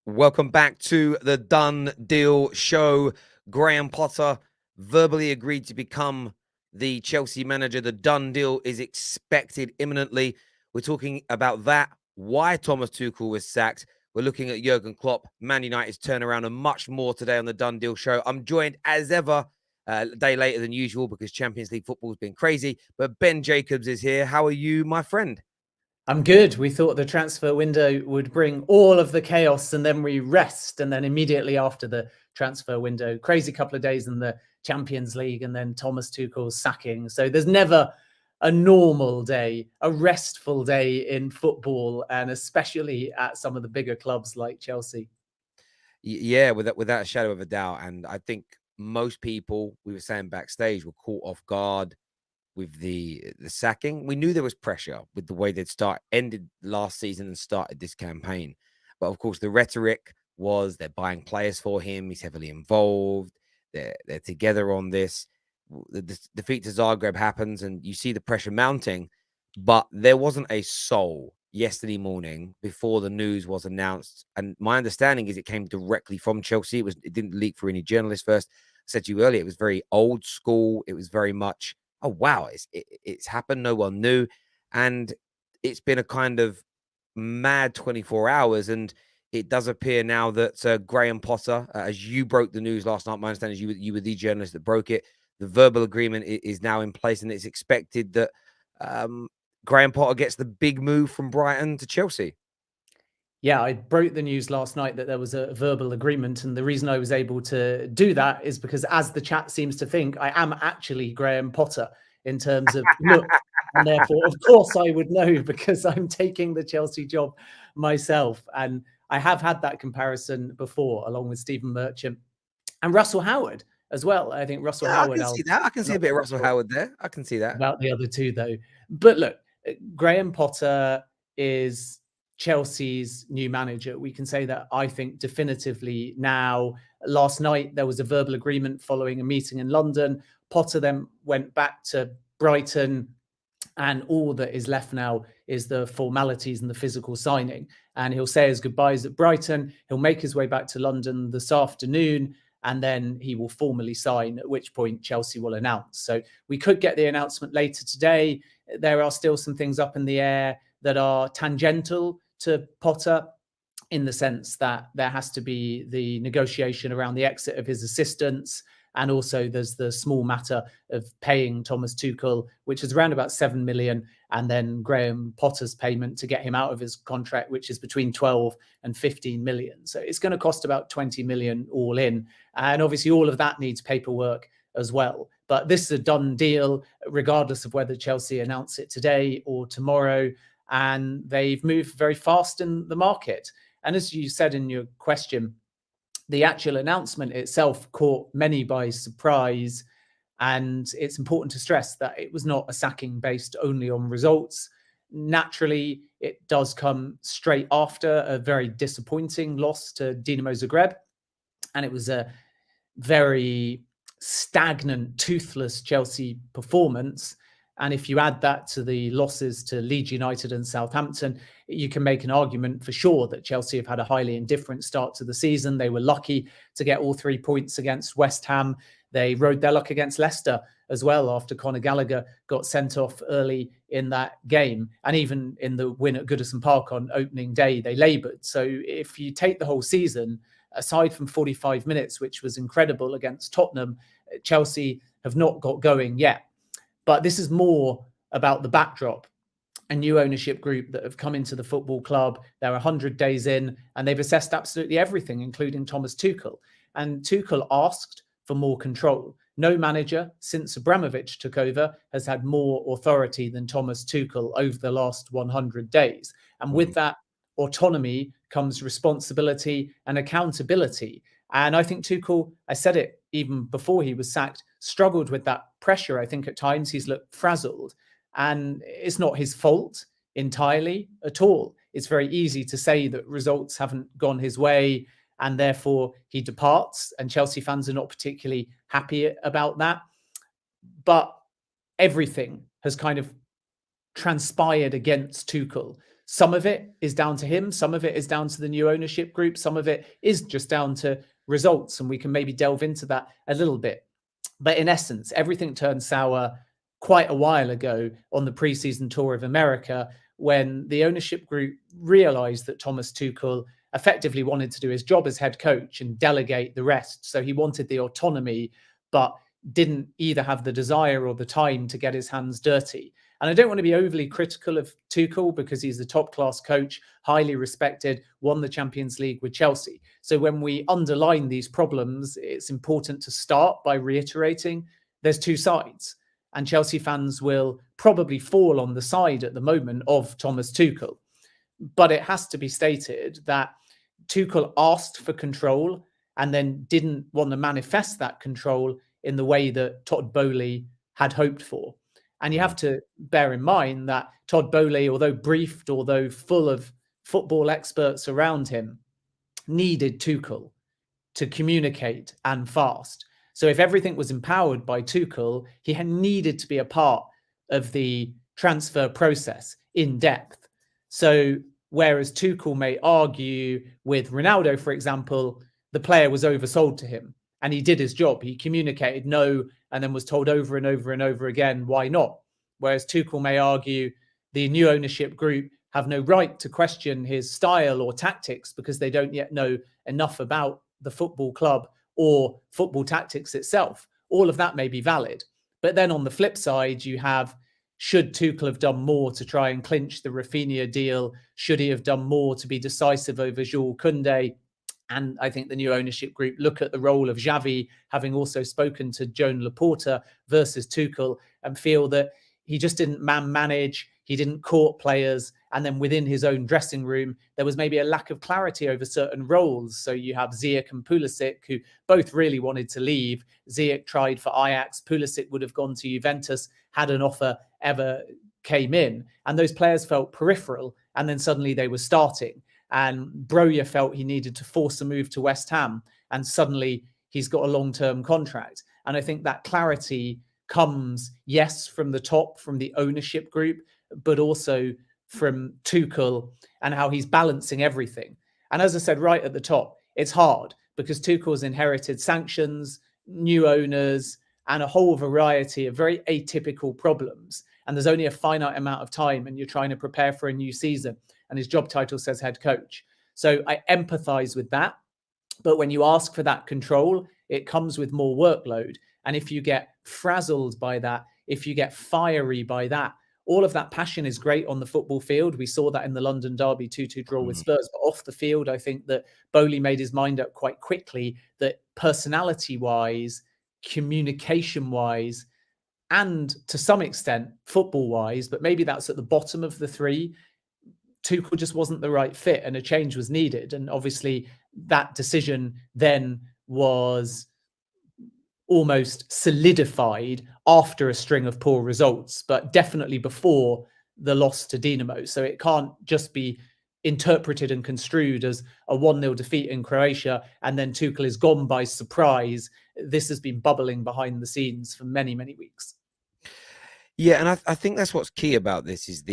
Welcome back to the Done Deal Show. Graham Potter verbally agreed to become the Chelsea manager. The done deal is expected imminently. We're talking about that, why Thomas Tuchel was sacked. We're looking at Jurgen Klopp, Man United's turnaround, and much more today on the Done Deal Show. I'm joined, as ever, a day later than usual because Champions League football has been crazy. But Ben Jacobs is here. How are you, my friend? I'm good. We thought the transfer window would bring all of the chaos and then we rest. And then immediately after the transfer window, crazy couple of days in the Champions League and then Thomas Tuchel's sacking. So there's never a normal day, a restful day in football, and especially at some of the bigger clubs like Chelsea. Yeah, without a shadow of a doubt. And I think most people, we were saying backstage, were caught off guard with the sacking. We knew there was pressure with the way they'd ended last season and started this campaign. But of course, the rhetoric was they're buying players for him. He's heavily involved. They're together on this. The defeat to Zagreb happens, and you see the pressure mounting. But there wasn't a soul yesterday morning before the news was announced. And my understanding is it came directly from Chelsea. It didn't leak for any journalists first. I said to you earlier, it was very old school. It was very much, oh, wow, it's happened. No one knew. And it's been a kind of mad 24 hours. And it does appear now that Graham Potter, as you broke the news last night, my understanding is you were the journalist that broke it. The verbal agreement is now in place, and it's expected that Graham Potter gets the big move from Brighton to Chelsea. Yeah, I broke the news last night that there was a verbal agreement. And the reason I was able to do that is because, as the chat seems to think, I am actually Graham Potter in terms of look. And therefore, of course, I would know because I'm taking the Chelsea job myself. And I have had that comparison before, along with Stephen Merchant and Russell Howard as well. I think Russell Howard. I can see that. I can see a bit of Russell Howard there. I can see that. About the other two, though. But look, Graham Potter is Chelsea's new manager. We can say that, I think, definitively now. Last night, there was a verbal agreement following a meeting in London. Potter then went back to Brighton, and all that is left now is the formalities and the physical signing. And he'll say his goodbyes at Brighton. He'll make his way back to London this afternoon, and then he will formally sign, at which point Chelsea will announce. So we could get the announcement later today. There are still some things up in the air that are tangential to Potter, in the sense that there has to be the negotiation around the exit of his assistants. And also there's the small matter of paying Thomas Tuchel, which is around about 7 million. And then Graham Potter's payment to get him out of his contract, which is between 12 and 15 million. So it's going to cost about 20 million all in. And obviously all of that needs paperwork as well. But this is a done deal, regardless of whether Chelsea announce it today or tomorrow. And they've moved very fast in the market. And as you said in your question, the actual announcement itself caught many by surprise. And it's important to stress that it was not a sacking based only on results. Naturally, it does come straight after a very disappointing loss to Dinamo Zagreb. And it was a very stagnant, toothless Chelsea performance. And if you add that to the losses to Leeds United and Southampton, you can make an argument for sure that Chelsea have had a highly indifferent start to the season. They were lucky to get all 3 points against West Ham. They rode their luck against Leicester as well after Conor Gallagher got sent off early in that game. And even in the win at Goodison Park on opening day, they laboured. So if you take the whole season, aside from 45 minutes, which was incredible against Tottenham, Chelsea have not got going yet. But this is more about the backdrop. A new ownership group that have come into the football club. They're 100 days in, and they've assessed absolutely everything, including Thomas Tuchel. And Tuchel asked for more control. No manager since Abramovich took over has had more authority than Thomas Tuchel over the last 100 days. And with that autonomy comes responsibility and accountability. And I think Tuchel, I said it even before he was sacked, struggled with that pressure. I think at times he's looked frazzled, and it's not his fault entirely at all. It's very easy to say that results haven't gone his way and therefore he departs, and Chelsea fans are not particularly happy about that. But everything has kind of transpired against Tuchel. Some of it is down to him. Some of it is down to the new ownership group. Some of it is just down to results. And we can maybe delve into that a little bit. But in essence, everything turned sour quite a while ago on the preseason tour of America, when the ownership group realized that Thomas Tuchel effectively wanted to do his job as head coach and delegate the rest. So he wanted the autonomy, but didn't either have the desire or the time to get his hands dirty. And I don't want to be overly critical of Tuchel, because he's a top-class coach, highly respected, won the Champions League with Chelsea. So when we underline these problems, it's important to start by reiterating there's two sides. And Chelsea fans will probably fall on the side at the moment of Thomas Tuchel. But it has to be stated that Tuchel asked for control and then didn't want to manifest that control in the way that Todd Boehly had hoped for. And you have to bear in mind that Todd Boehly, although briefed, although full of football experts around him, needed Tuchel to communicate and fast. So if everything was empowered by Tuchel, he had needed to be a part of the transfer process in depth. So whereas Tuchel may argue with Ronaldo, for example, the player was oversold to him and he did his job. He communicated no, and then was told over and over and over again, why not? Whereas Tuchel may argue the new ownership group have no right to question his style or tactics because they don't yet know enough about the football club or football tactics itself. All of that may be valid. But then on the flip side, you have, should Tuchel have done more to try and clinch the Rafinha deal? Should he have done more to be decisive over Jules Koundé? And I think the new ownership group look at the role of Xavi, having also spoken to Joan Laporta versus Tuchel, and feel that he just didn't manage, he didn't court players. And then within his own dressing room, there was maybe a lack of clarity over certain roles. So you have Ziyech and Pulisic, who both really wanted to leave. Ziyech tried for Ajax. Pulisic would have gone to Juventus had an offer ever came in. And those players felt peripheral. And then suddenly they were starting. And Broja felt he needed to force a move to West Ham. And suddenly he's got a long-term contract. And I think that clarity comes, yes, from the top, from the ownership group, but also from Tuchel and how he's balancing everything. And as I said right at the top, it's hard because Tuchel's inherited sanctions, new owners, and a whole variety of very atypical problems. And there's only a finite amount of time, and you're trying to prepare for a new season. And his job title says head coach. So I empathize with that. But when you ask for that control, it comes with more workload. And if you get frazzled by that, if you get fiery by that, all of that passion is great on the football field. We saw that in the London derby 2-2 draw with Spurs. But off the field, I think that Boehly made his mind up quite quickly that personality-wise, communication-wise, and to some extent football-wise, but maybe that's at the bottom of the three, Tuchel just wasn't the right fit and a change was needed. And obviously that decision then was almost solidified after a string of poor results, but definitely before the loss to Dinamo. So it can't just be interpreted and construed as a 1-0 defeat in Croatia and then Tuchel is gone by surprise. This has been bubbling behind the scenes for many, many weeks. Yeah, and I think that's what's key about this is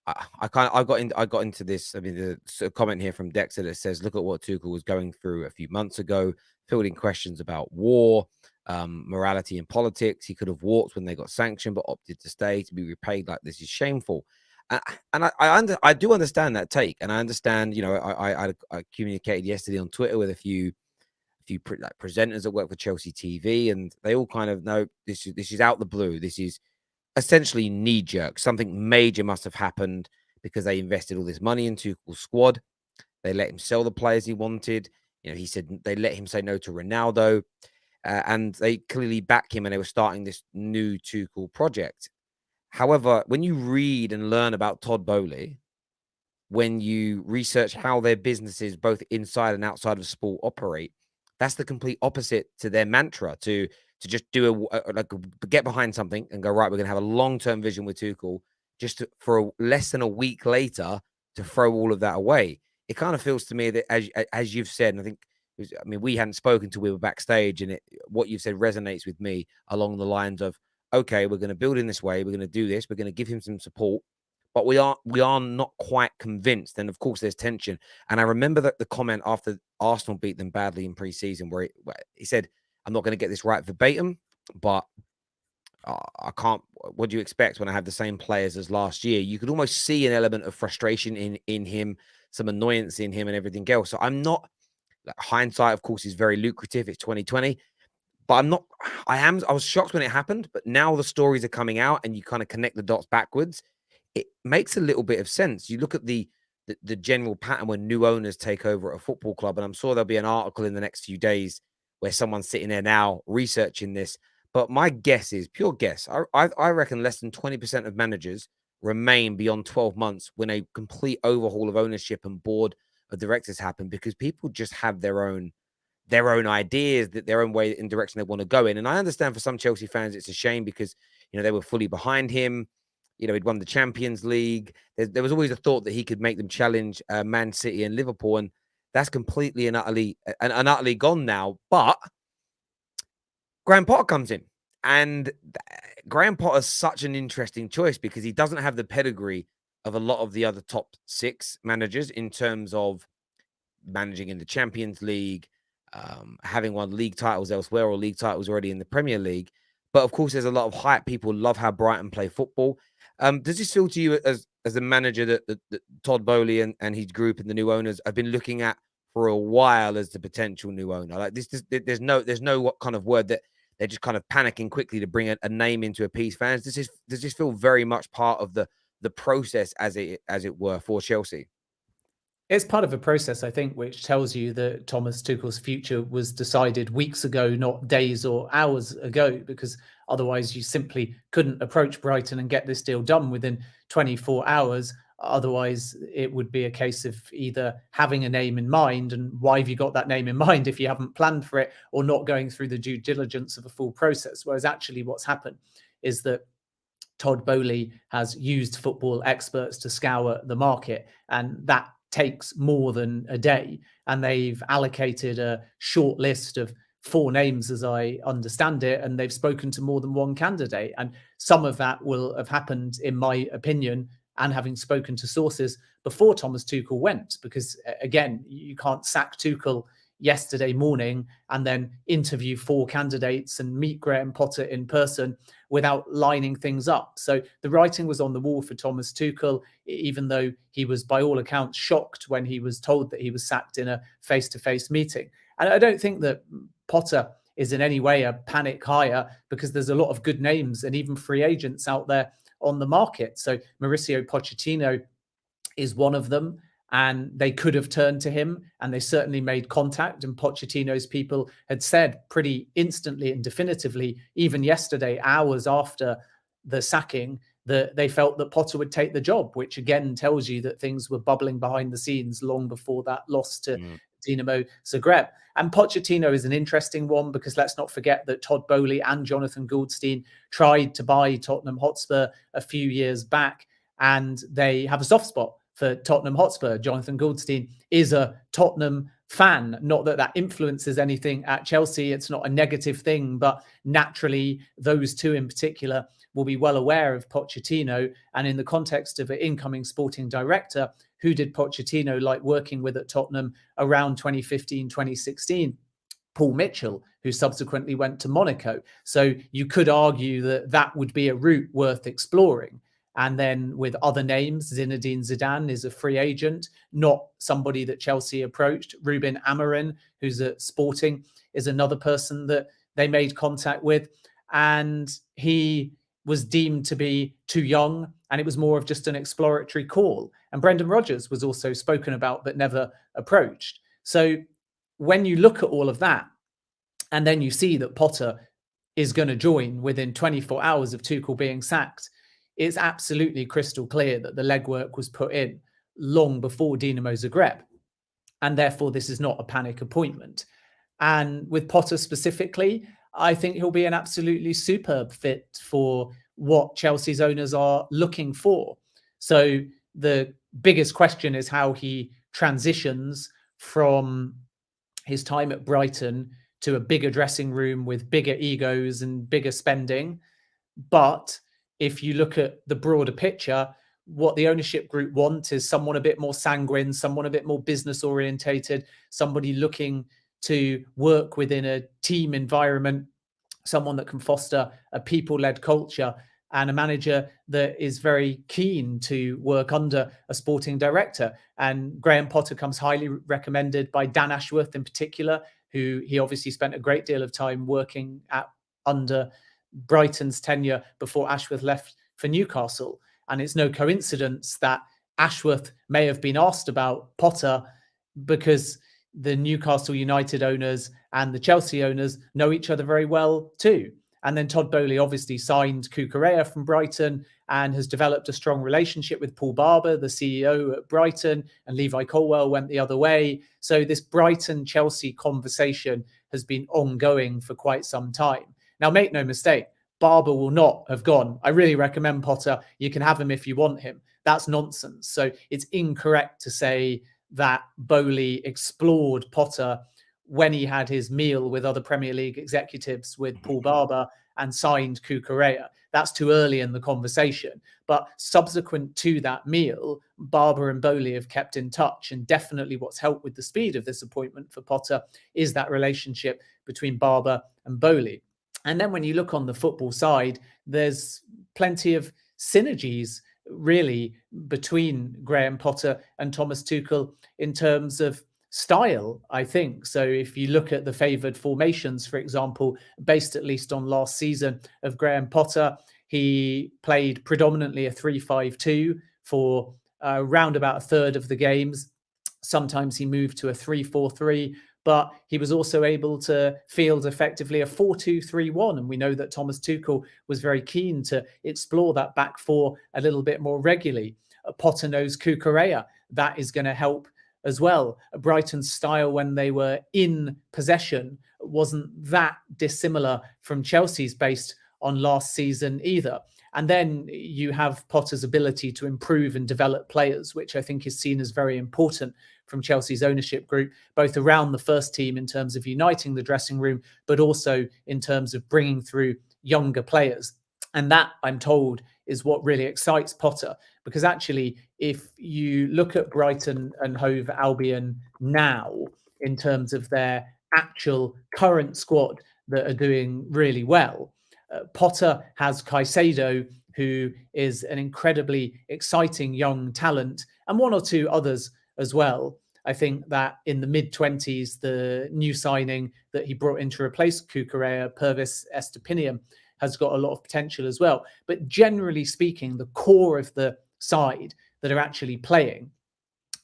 I got into this. I mean, the sort of comment here from Dexter that says, "Look at what Tuchel was going through a few months ago, fielding questions about war, morality, and politics. He could have walked when they got sanctioned, but opted to stay to be repaid like this is shameful." And I do understand that take, and I understand. You know, I communicated yesterday on Twitter with a few presenters that work for Chelsea TV, and they all kind of know this is out the blue. This is essentially knee-jerk. Something major must have happened because they invested all this money into Tuchel's squad. They let him sell the players he wanted. You know, he said they let him say no to Ronaldo, and they clearly back him, and they were starting this new Tuchel project. However, when you read and learn about Todd Boehly, when you research how their businesses, both inside and outside of sport, operate, that's the complete opposite to their mantra to just do get behind something and go, right, we're going to have a long-term vision with Tuchel, just for less than a week later to throw all of that away. It kind of feels to me that, as you've said, and I mean, we hadn't spoken till we were backstage, and what you've said resonates with me along the lines of, okay, we're going to build in this way, we're going to do this, we're going to give him some support, but we are not quite convinced. And of course, there's tension. And I remember that the comment after Arsenal beat them badly in pre-season, where he said, "I'm not going to get this right verbatim, but I can't. What do you expect when I have the same players as last year?" You could almost see an element of frustration in him, some annoyance in him, and everything else. So I'm not. Like, hindsight, of course, is very lucrative. It's 2020, but I'm not. I was shocked when it happened, but now the stories are coming out, and you kind of connect the dots backwards. It makes a little bit of sense. You look at the general pattern when new owners take over at a football club, and I'm sure there'll be an article in the next few days where someone's sitting there now researching this. But my guess is pure guess. I reckon less than 20% of managers remain beyond 12 months when a complete overhaul of ownership and board of directors happen, because people just have their own ideas, that their own way in direction they want to go in. And I understand for some Chelsea fans, it's a shame because, they were fully behind him. He'd won the Champions League. There was always a thought that he could make them challenge Man City and Liverpool. And that's completely and utterly gone now. But Graham Potter comes in, and Graham Potter's such an interesting choice because he doesn't have the pedigree of a lot of the other top 6 managers in terms of managing in the Champions League, having won league titles elsewhere or league titles already in the Premier League. But of course, there's a lot of hype. People love how Brighton play football. Does this feel to you as a manager that Todd Boehly and his group and the new owners have been looking at for a while as the potential new owner? Like this, there's no what kind of word that they're just kind of panicking quickly to bring a name into appease fans. Does this feel very much part of the process, as it were, for Chelsea? It's part of a process, I think, which tells you that Thomas Tuchel's future was decided weeks ago, not days or hours ago, because otherwise you simply couldn't approach Brighton and get this deal done within 24 hours. Otherwise, it would be a case of either having a name in mind, and why have you got that name in mind if you haven't planned for it, or not going through the due diligence of a full process. Whereas actually what's happened is that Todd Boehly has used football experts to scour the market, and that takes more than a day. And they've allocated a short list of 4 names, as I understand it, and they've spoken to more than one candidate. And some of that will have happened, in my opinion, and having spoken to sources before Thomas Tuchel went, because again, you can't sack Tuchel yesterday morning and then interview 4 candidates and meet Graham Potter in person without lining things up. So the writing was on the wall for Thomas Tuchel, even though he was by all accounts shocked when he was told that he was sacked in a face-to-face meeting. And I don't think that Potter is in any way a panic hire, because there's a lot of good names and even free agents out there on the market. So Mauricio Pochettino is one of them, and they could have turned to him, and they certainly made contact. And Pochettino's people had said pretty instantly and definitively, even yesterday, hours after the sacking, that they felt that Potter would take the job, which again tells you that things were bubbling behind the scenes long before that loss to Dinamo Zagreb. And Pochettino is an interesting one, because let's not forget that Todd Boehly and Jonathan Goldstein tried to buy Tottenham Hotspur a few years back, and they have a soft spot for Tottenham Hotspur. Jonathan Goldstein is a Tottenham fan. Not that that influences anything at Chelsea. It's not a negative thing, but naturally, those two in particular will be well aware of Pochettino. And in the context of an incoming sporting director, who did Pochettino like working with at Tottenham around 2015, 2016? Paul Mitchell, who subsequently went to Monaco. So you could argue that that would be a route worth exploring. And then with other names, Zinedine Zidane is a free agent, not somebody that Chelsea approached. Ruben Amorim, who's at Sporting, is another person that they made contact with. And he was deemed to be too young, and it was more of just an exploratory call. And Brendan Rodgers was also spoken about but never approached. So when you look at all of that, and then you see that Potter is going to join within 24 hours of Tuchel being sacked, it's absolutely crystal clear that the legwork was put in long before Dinamo Zagreb. And therefore, this is not a panic appointment. And with Potter specifically, I think he'll be an absolutely superb fit for what Chelsea's owners are looking for. So the biggest question is how he transitions from his time at Brighton to a bigger dressing room with bigger egos and bigger spending. But if you look at the broader picture, what the ownership group want is someone a bit more sanguine, someone a bit more business orientated, somebody looking to work within a team environment, someone that can foster a people-led culture, and a manager that is very keen to work under a sporting director. And Graham Potter comes highly recommended by Dan Ashworth in particular, who he obviously spent a great deal of time working at under Brighton's tenure before Ashworth left for Newcastle. And it's no coincidence that Ashworth may have been asked about Potter, because the Newcastle United owners and the Chelsea owners know each other very well too. And then Todd Boehly obviously signed Cucurella from Brighton and has developed a strong relationship with Paul Barber, the CEO at Brighton, and Levi Colwell went the other way. So this Brighton-Chelsea conversation has been ongoing for quite some time. Now, make no mistake, Barber will not have gone, I really recommend Potter, you can have him if you want him. That's nonsense. So it's incorrect to say that Boehly explored Potter when he had his meal with other Premier League executives with Paul Barber and signed Cucurella. That's too early in the conversation. But subsequent to that meal, Barber and Boehly have kept in touch. And definitely what's helped with the speed of this appointment for Potter is that relationship between Barber and Boehly. And then when you look on the football side, there's plenty of synergies really between Graham Potter and Thomas Tuchel in terms of style, I think. So if you look at the favoured formations, for example, based at least on last season of Graham Potter, he played predominantly a 3-5-2 for around about a third of the games. Sometimes he moved to a 3-4-3, but he was also able to field effectively a 4-2-3-1. And we know that Thomas Tuchel was very keen to explore that back four a little bit more regularly. Potter knows Cucurella. That is going to help as well. Brighton's style when they were in possession wasn't that dissimilar from Chelsea's based on last season either. And then you have Potter's ability to improve and develop players, which I think is seen as very important from Chelsea's ownership group, both around the first team in terms of uniting the dressing room, but also in terms of bringing through younger players. And that, I'm told, is what really excites Potter, because actually, if you look at Brighton and Hove Albion now, in terms of their actual current squad that are doing really well, Potter has Caicedo, who is an incredibly exciting young talent, and one or two others as well. I think that in the mid-20s, the new signing that he brought in to replace Cucurella, Purvis Estepinian, has got a lot of potential as well. But generally speaking, the core of the side that are actually playing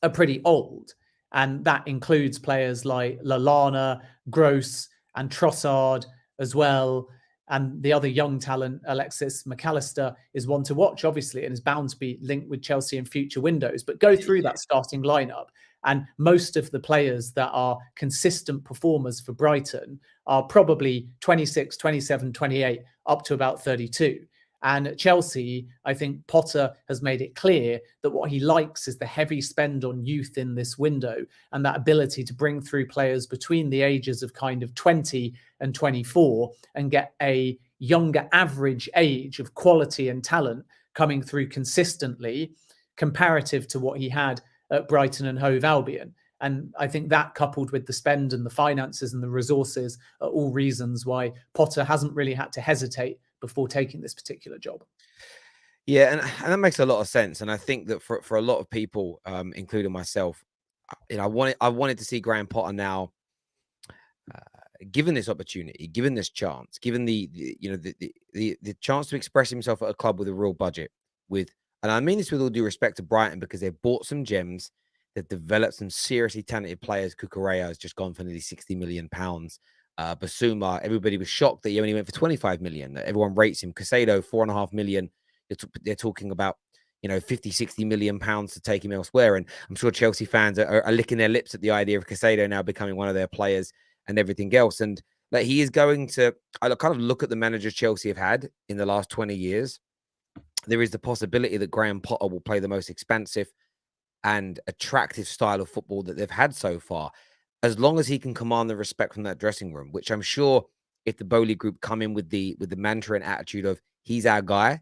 are pretty old. And that includes players like Lallana, Gross, and Trossard as well. And the other young talent, Alexis McAllister, is one to watch, obviously, and is bound to be linked with Chelsea in future windows. But go through that starting lineup, and most of the players that are consistent performers for Brighton are probably 26, 27, 28, up to about 32. And at Chelsea, I think Potter has made it clear that what he likes is the heavy spend on youth in this window, and that ability to bring through players between the ages of kind of 20 and 24 and get a younger average age of quality and talent coming through consistently, comparative to what he had at Brighton and Hove Albion. And I think that, coupled with the spend and the finances and the resources, are all reasons why Potter hasn't really had to hesitate before taking this particular job. Yeah, and that makes a lot of sense. And I think that for a lot of people, including myself, I wanted to see Graham Potter now given this opportunity, given this chance, given the chance to express himself at a club with a real budget, and I mean this with all due respect to Brighton, because they've bought some gems, they've developed some seriously talented players. Cucurella has just gone for nearly £60 million. Basuma, everybody was shocked that he only went for 25 million. Everyone rates him. Caicedo, 4.5 million. They're talking about, 50, 60 million pounds to take him elsewhere. And I'm sure Chelsea fans are licking their lips at the idea of Caicedo now becoming one of their players and everything else. And like, he is going to, I kind of look at the managers Chelsea have had in the last 20 years. There is the possibility that Graham Potter will play the most expansive and attractive style of football that they've had so far, as long as he can command the respect from that dressing room, which I'm sure if the Boehly group come in with the mantra and attitude of he's our guy,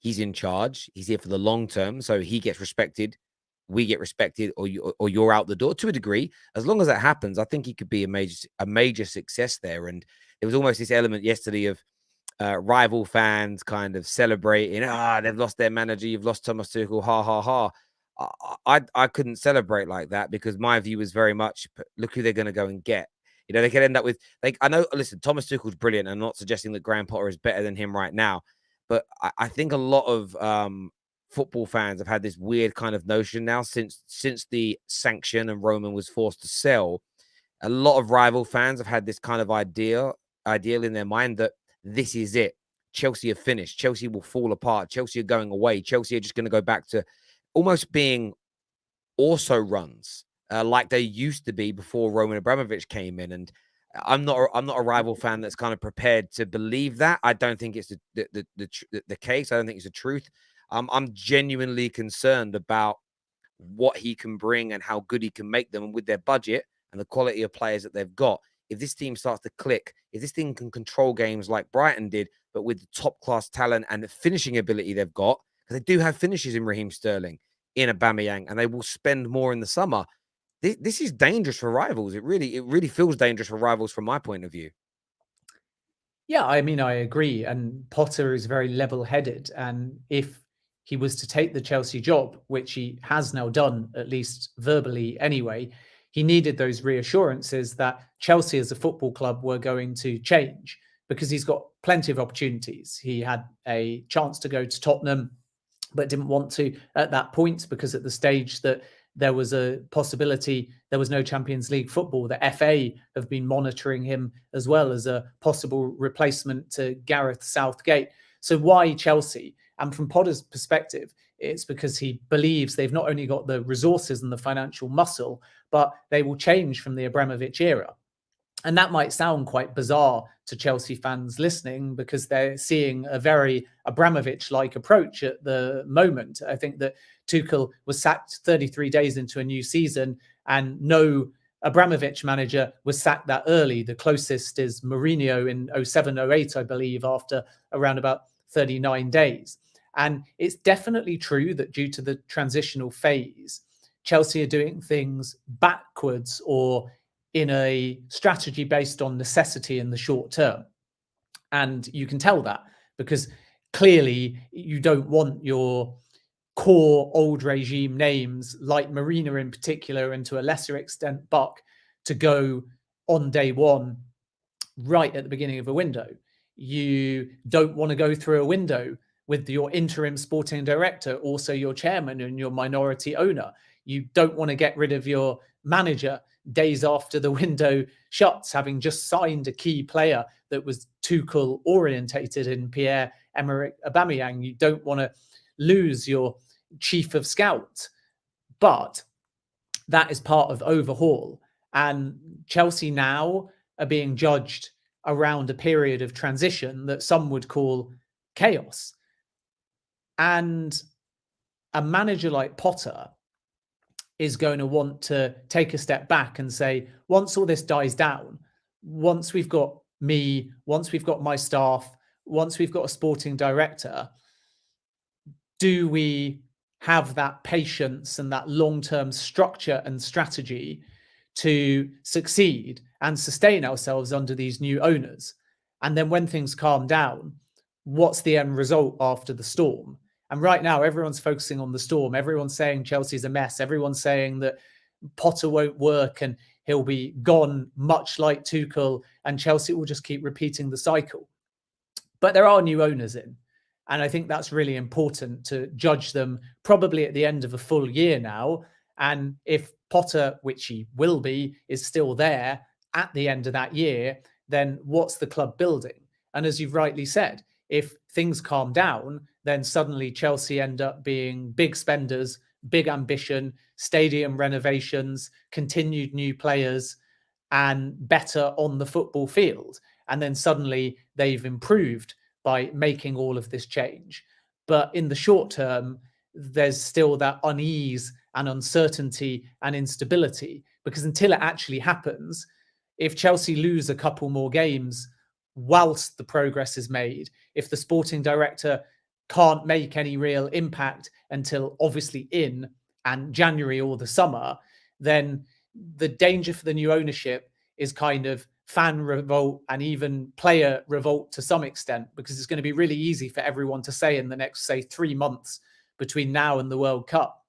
He's in charge. He's here for the long term. So he gets respected. We get respected, or you're out the door to a degree. As long as that happens, I think he could be a major success there. And there was almost this element yesterday of rival fans kind of celebrating. They've lost their manager. You've lost Thomas Tuchel. Ha ha ha. I couldn't celebrate like that, because my view was very much, look who they're going to go and get. They could end up with, like, I know, listen, Thomas Tuchel's brilliant. I'm not suggesting that Graham Potter is better than him right now, but I think a lot of football fans have had this weird kind of notion now since the sanction and Roman was forced to sell. A lot of rival fans have had this kind of ideal in their mind that this is it. Chelsea have finished. Chelsea will fall apart. Chelsea are going away. Chelsea are just going to go back to almost being also runs like they used to be before Roman Abramovich came in. And I'm not a rival fan that's kind of prepared to believe that. I don't think it's the case. I don't think it's the truth. I'm genuinely concerned about what he can bring and how good he can make them, and with their budget and the quality of players that they've got. If this team starts to click, if this team can control games like Brighton did, but with the top class talent and the finishing ability they've got, because they do have finishes in Raheem Sterling, in Aubameyang, and they will spend more in the summer. This is dangerous for rivals. It really feels dangerous for rivals from my point of view. Yeah, I mean, I agree. And Potter is very level-headed. And if he was to take the Chelsea job, which he has now done, at least verbally anyway, he needed those reassurances that Chelsea as a football club were going to change, because he's got plenty of opportunities. He had a chance to go to Tottenham, but didn't want to at that point, because at the stage that there was a possibility, there was no Champions League football. The FA have been monitoring him as well as a possible replacement to Gareth Southgate. So why Chelsea? And from Potter's perspective, it's because he believes they've not only got the resources and the financial muscle, but they will change from the Abramovich era. And that might sound quite bizarre to Chelsea fans listening, because they're seeing a very Abramovich-like approach at the moment. I think that Tuchel was sacked 33 days into a new season, and no Abramovich manager was sacked that early. The closest is Mourinho in 07-08, I believe, after around about 39 days. And it's definitely true that due to the transitional phase, Chelsea are doing things backwards or in a strategy based on necessity in the short term. And you can tell that, because clearly you don't want your core old regime names like Marina in particular, and to a lesser extent Buck, to go on day one right at the beginning of a window. You don't want to go through a window with your interim sporting director, also your chairman and your minority owner. You don't want to get rid of your manager days after the window shuts, having just signed a key player that was Tuchel orientated in Pierre-Emerick Aubameyang. You don't want to lose your chief of scouts. But that is part of overhaul. And Chelsea now are being judged around a period of transition that some would call chaos. And a manager like Potter is going to want to take a step back and say, once all this dies down, once we've got me, once we've got my staff, once we've got a sporting director, do we have that patience and that long-term structure and strategy to succeed and sustain ourselves under these new owners? And then when things calm down, what's the end result after the storm? And right now, everyone's focusing on the storm. Everyone's saying Chelsea's a mess. Everyone's saying that Potter won't work and he'll be gone, much like Tuchel, and Chelsea will just keep repeating the cycle. But there are new owners in. And I think that's really important to judge them probably at the end of a full year now. And if Potter, which he will be, is still there at the end of that year, then what's the club building? And as you've rightly said, if things calm down, then suddenly Chelsea end up being big spenders, big ambition, stadium renovations, continued new players, and better on the football field. And then suddenly they've improved by making all of this change. But in the short term, there's still that unease and uncertainty and instability, because until it actually happens, if Chelsea lose a couple more games whilst the progress is made, if the sporting director can't make any real impact until obviously in and January or the summer, then the danger for the new ownership is kind of fan revolt and even player revolt to some extent, because it's going to be really easy for everyone to say in the next, say, 3 months between now and the World Cup,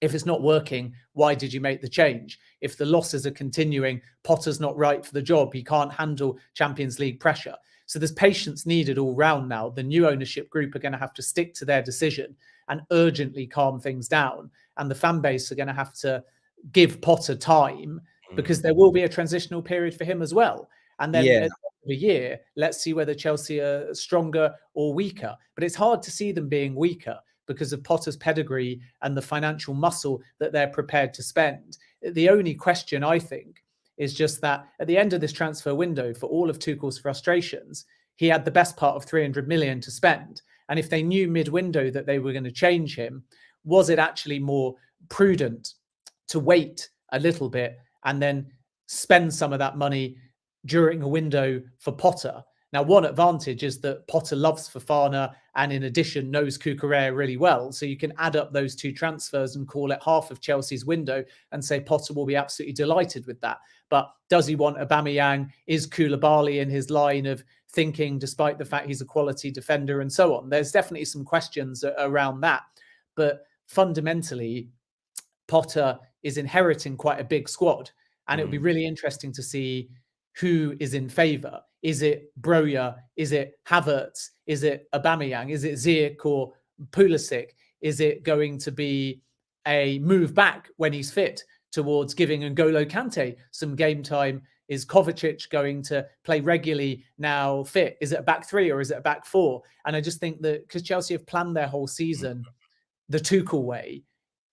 if it's not working, why did you make the change? If the losses are continuing, Potter's not right for the job. He can't handle Champions League pressure. So there's patience needed all round now. The new ownership group are going to have to stick to their decision and urgently calm things down. And the fan base are going to have to give Potter time, because there will be a transitional period for him as well. And then at the end of the year, let's see whether Chelsea are stronger or weaker. But it's hard to see them being weaker because of Potter's pedigree and the financial muscle that they're prepared to spend. The only question, I think, is just that at the end of this transfer window, for all of Tuchel's frustrations, he had the best part of 300 million to spend. And if they knew mid-window that they were going to change him, was it actually more prudent to wait a little bit and then spend some of that money during a window for Potter? Now, one advantage is that Potter loves Fofana and in addition knows Cucurella really well. So you can add up those two transfers and call it half of Chelsea's window and say Potter will be absolutely delighted with that. But does he want Aubameyang? Is Koulibaly in his line of thinking, despite the fact he's a quality defender and so on? There's definitely some questions around that. But fundamentally, Potter is inheriting quite a big squad. And it would be really interesting to see who is in favour. Is it Broja? Is it Havertz? Is it Aubameyang? Is it Ziyech or Pulisic? Is it going to be a move back when he's fit towards giving N'Golo Kante some game time? Is Kovacic going to play regularly now fit? Is it a back three or is it a back four? And I just think that because Chelsea have planned their whole season the Tuchel way,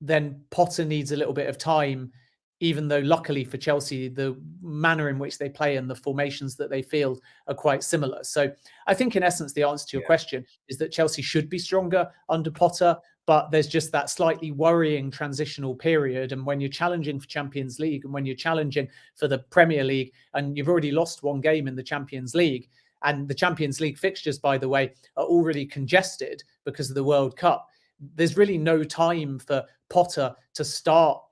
then Potter needs a little bit of time, even though luckily for Chelsea, the manner in which they play and the formations that they field are quite similar. So I think in essence, the answer to your question is that Chelsea should be stronger under Potter, but there's just that slightly worrying transitional period. And when you're challenging for Champions League and when you're challenging for the Premier League and you've already lost one game in the Champions League, and the Champions League fixtures, by the way, are already congested because of the World Cup, there's really no time for Potter to start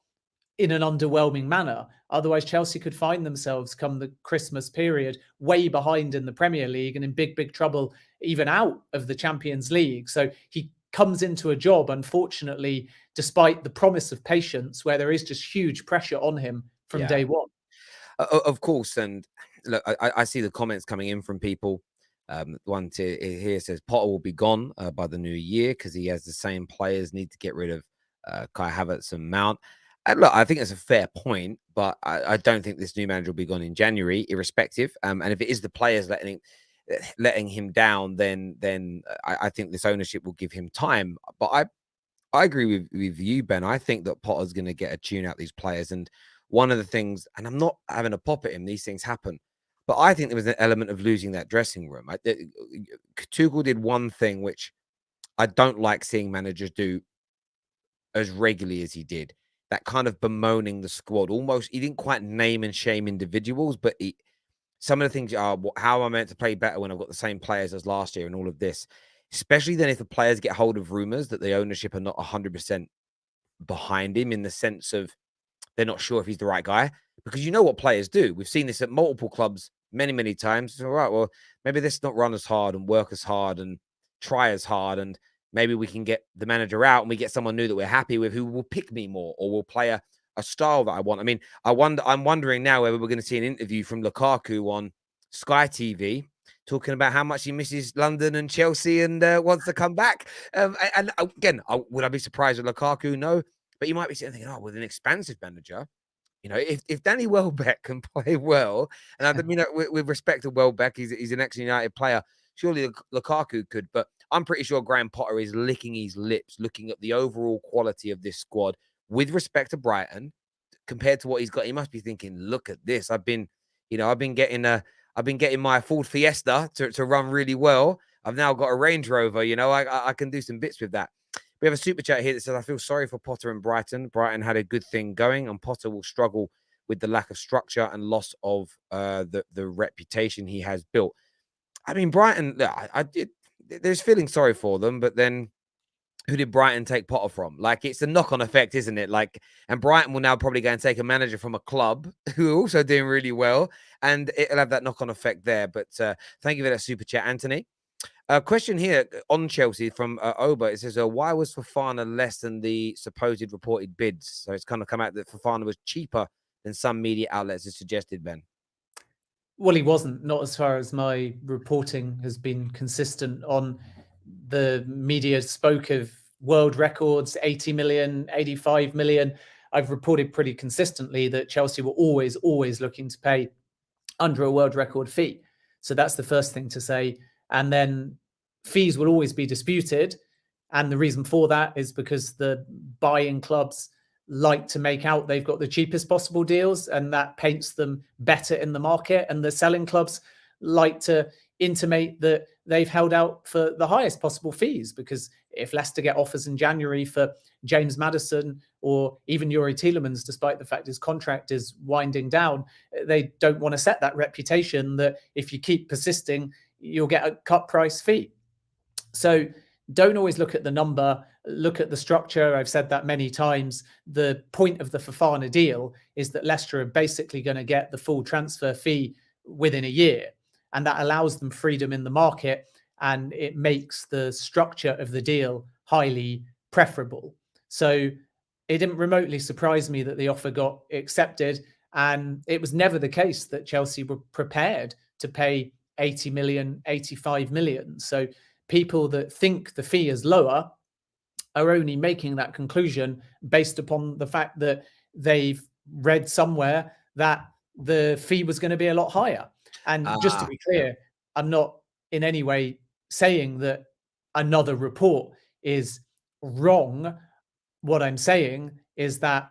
in an underwhelming manner. Otherwise, Chelsea could find themselves come the Christmas period way behind in the Premier League and in big, big trouble even out of the Champions League. So he comes into a job, unfortunately, despite the promise of patience, where there is just huge pressure on him from day one. Of course. And look, I see the comments coming in from people. One here says Potter will be gone by the new year because he has the same players, need to get rid of Kai Havertz and Mount. And look, I think that's a fair point, but I don't think this new manager will be gone in January, irrespective. And if it is the players letting him down, then I think this ownership will give him time. But I agree with you, Ben. I think that Potter's going to get a tune out these players. And one of the things, and I'm not having a pop at him, these things happen, but I think there was an element of losing that dressing room. Tuchel did one thing which I don't like seeing managers do as regularly as he did. That kind of bemoaning the squad. Almost, he didn't quite name and shame individuals, but some of the things are, how am I meant to play better when I've got the same players as last year and all of this? Especially then if the players get hold of rumors that the ownership are not 100% behind him, in the sense of they're not sure if he's the right guy. Because you know what players do. We've seen this at multiple clubs many, many times. All right, well, maybe let's not run as hard and work as hard and try as hard, and maybe we can get the manager out and we get someone new that we're happy with who will pick me more or will play a style that I want. I mean, I'm wondering now whether we're going to see an interview from Lukaku on Sky TV talking about how much he misses London and Chelsea and wants to come back. And again, would I be surprised with Lukaku? No. But you might be sitting thinking, oh, with an expansive manager, you know, if Danny Welbeck can play well, and I mean, with respect to Welbeck, he's an ex-United player, surely Lukaku could. But I'm pretty sure Graham Potter is licking his lips, looking at the overall quality of this squad with respect to Brighton compared to what he's got. He must be thinking, look at this. I've been getting my Ford Fiesta to run really well. I've now got a Range Rover. You know, I can do some bits with that. We have a super chat here that says, I feel sorry for Potter and Brighton. Brighton had a good thing going, and Potter will struggle with the lack of structure and loss of the reputation he has built. I mean, Brighton, there's feeling sorry for them, but then who did Brighton take Potter from? Like, it's a knock-on effect, isn't it? Like, and Brighton will now probably go and take a manager from a club who are also doing really well, and it'll have that knock-on effect there. But thank you for that super chat, Anthony. Question here on Chelsea from Oba. It says, why was Fofana less than the supposed reported bids? So it's kind of come out that Fofana was cheaper than some media outlets have suggested, Ben. Well, he wasn't, not as far as my reporting has been consistent on. The media spoke of world records, 80 million, 85 million. I've reported pretty consistently that Chelsea were always looking to pay under a world record fee. So that's the first thing to say. And then fees will always be disputed. And the reason for that is because the buying clubs like to make out they've got the cheapest possible deals, and that paints them better in the market. And the selling clubs like to intimate that they've held out for the highest possible fees, because if Leicester get offers in January for James Maddison or even Yuri Tielemans, despite the fact his contract is winding down, they don't want to set that reputation that if you keep persisting, you'll get a cut price fee. So don't always look at the number, look at the structure. I've said that many times. The point of the Fofana deal is that Leicester are basically going to get the full transfer fee within a year. And that allows them freedom in the market, and it makes the structure of the deal highly preferable. So it didn't remotely surprise me that the offer got accepted. And it was never the case that Chelsea were prepared to pay 80 million, 85 million. So people that think the fee is lower are only making that conclusion based upon the fact that they've read somewhere that the fee was going to be a lot higher. And just to be clear, I'm not in any way saying that another report is wrong. What I'm saying is that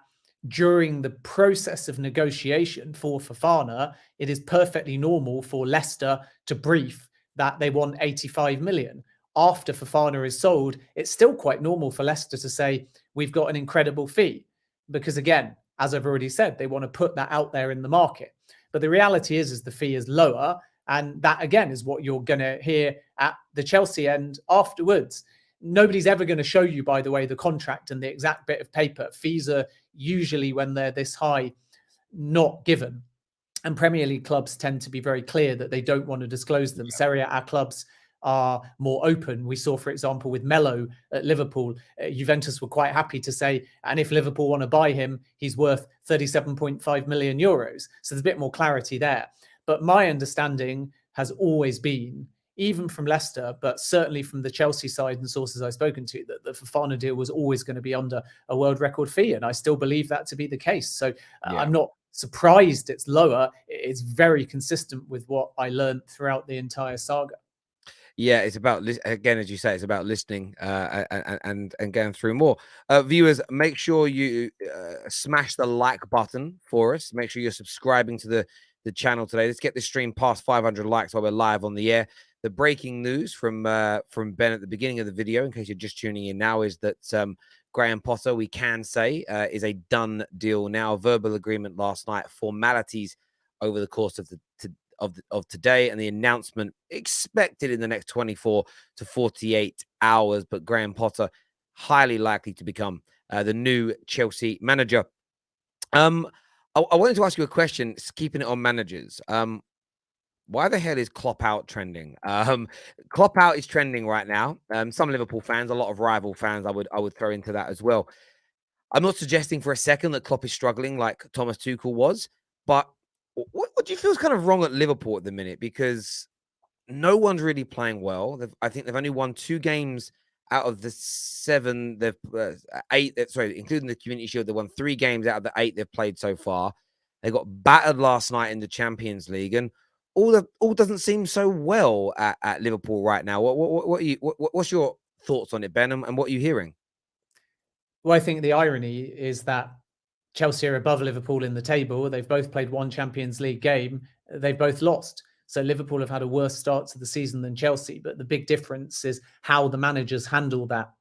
during the process of negotiation for Fofana, it is perfectly normal for Leicester to brief that they want 85 million. After Fofana is sold, it's still quite normal for Leicester to say, we've got an incredible fee. Because again, as I've already said, they want to put that out there in the market. But the reality is the fee is lower. And that, again, is what you're going to hear at the Chelsea end afterwards. Nobody's ever going to show you, by the way, the contract and the exact bit of paper. Fees are usually, when they're this high, not given. And Premier League clubs tend to be very clear that they don't want to disclose them. Serie A clubs are more open. We saw, for example, with Melo at Liverpool, Juventus were quite happy to say, and if Liverpool want to buy him, he's worth 37.5 million euros. So there's a bit more clarity there. But my understanding has always been, even from Leicester, but certainly from the Chelsea side and sources I've spoken to, that the Fofana deal was always going to be under a world record fee. And I still believe that to be the case. So I'm not surprised it's lower. It's very consistent with what I learned throughout the entire saga. Yeah, it's about, again, as you say, it's about listening and going through more. Viewers, make sure you smash the like button for us. Make sure you're subscribing to the channel today. Let's get this stream past 500 likes while we're live on the air. The breaking news from Ben at the beginning of the video, in case you're just tuning in now, is that Graham Potter, we can say, is a done deal now. Verbal agreement last night. Formalities over the course of today, and the announcement expected in the next 24 to 48 hours. But Graham Potter highly likely to become the new Chelsea manager. I wanted to ask you a question, keeping it on managers. Why the hell is Kloppout trending? Kloppout is trending right now. Some Liverpool fans, a lot of rival fans, I would throw into that as well. I'm not suggesting for a second that Klopp is struggling like Thomas Tuchel was, but what do you feel is kind of wrong at Liverpool at the minute? Because no one's really playing well. I think they've only won 2 games out of the 7. They've 8. Sorry, including the Community Shield, they won 3 games out of the 8 they've played so far. They got battered last night in the Champions League, and all doesn't seem so well at Liverpool right now. What's your thoughts on it, Ben, and what are you hearing? Well, I think the irony is that Chelsea are above Liverpool in the table. They've both played 1 Champions League game. They've both lost. So Liverpool have had a worse start to the season than Chelsea. But the big difference is how the managers handle that.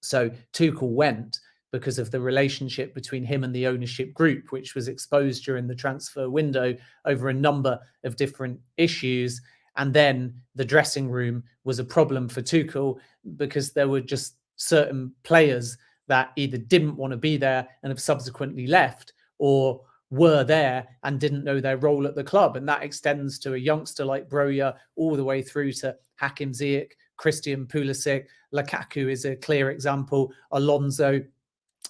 So Tuchel went because of the relationship between him and the ownership group, which was exposed during the transfer window over a number of different issues. And then the dressing room was a problem for Tuchel because there were just certain players that either didn't want to be there and have subsequently left, or were there and didn't know their role at the club. And that extends to a youngster like Broja all the way through to Hakim Ziyech, Christian Pulisic. Lukaku is a clear example, Alonso.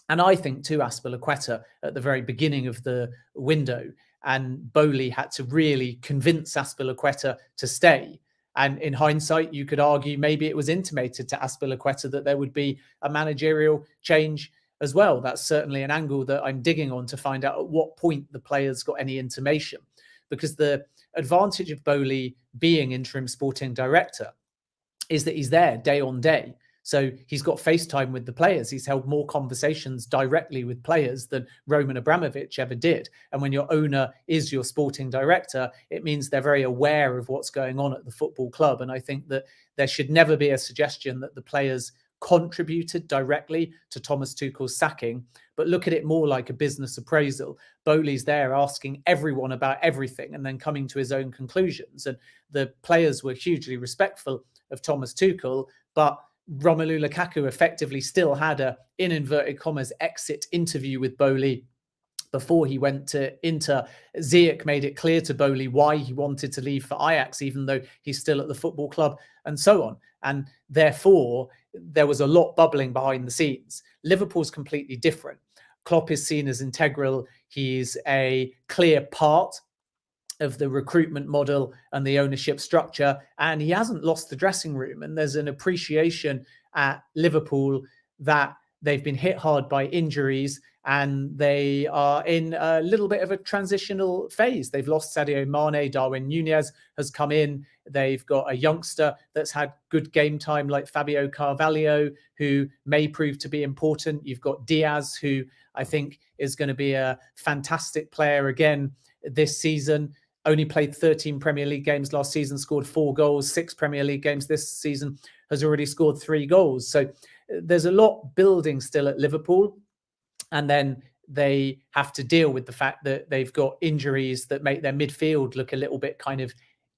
And I think too, Azpilicueta at the very beginning of the window, and Boehly had to really convince Azpilicueta to stay. And in hindsight, you could argue maybe it was intimated to Azpilicueta that there would be a managerial change as well. That's certainly an angle that I'm digging on to find out at what point the players got any intimation. Because the advantage of Boehly being interim sporting director is that he's there day on day. So he's got FaceTime with the players. He's held more conversations directly with players than Roman Abramovich ever did. And when your owner is your sporting director, it means they're very aware of what's going on at the football club. And I think that there should never be a suggestion that the players contributed directly to Thomas Tuchel's sacking, but look at it more like a business appraisal. Boehly's there asking everyone about everything and then coming to his own conclusions. And the players were hugely respectful of Thomas Tuchel, but Romelu Lukaku effectively still had a, in inverted commas, exit interview with Boehly before he went to Inter. Ziyech made it clear to Boehly why he wanted to leave for Ajax, even though he's still at the football club, and so on. And therefore, there was a lot bubbling behind the scenes. Liverpool's completely different. Klopp is seen as integral. He's a clear part of the recruitment model and the ownership structure, and he hasn't lost the dressing room. And there's an appreciation at Liverpool that they've been hit hard by injuries and they are in a little bit of a transitional phase. They've lost Sadio Mane. Darwin Nunez has come in. They've got a youngster that's had good game time like Fabio Carvalho, who may prove to be important. You've got Diaz, who I think is going to be a fantastic player again this season. Only played 13 Premier League games last season, scored 4 goals, 6 Premier League games this season, has already scored 3 goals. So there's a lot building still at Liverpool. And then they have to deal with the fact that they've got injuries that make their midfield look a little bit kind of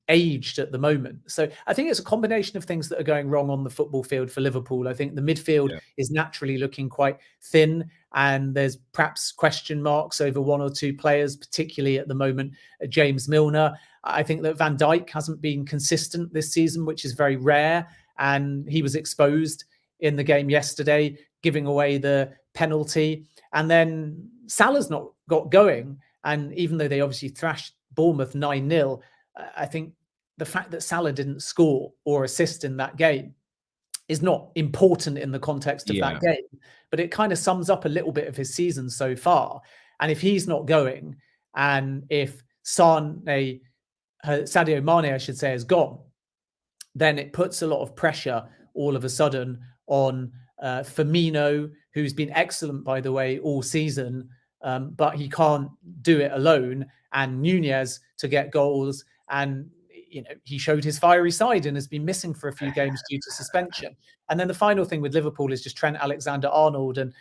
aged at the moment. So I think it's a combination of things that are going wrong on the football field for Liverpool. I think the midfield is naturally looking quite thin, and there's perhaps question marks over 1 or 2 players, particularly at the moment, James Milner. I think that Van Dijk hasn't been consistent this season, which is very rare, and he was exposed in the game yesterday, giving away the penalty. And then Salah's not got going, and even though they obviously thrashed Bournemouth 9-0, I think the fact that Salah didn't score or assist in that game is not important in the context of that game, but it kind of sums up a little bit of his season so far. And if he's not going, and if Sadio Mane, I should say, is gone, then it puts a lot of pressure all of a sudden on Firmino, who's been excellent, by the way, all season, but he can't do it alone, and Nunez to get goals. And he showed his fiery side and has been missing for a few games due to suspension. And then the final thing with Liverpool is just Trent Alexander-Arnold. And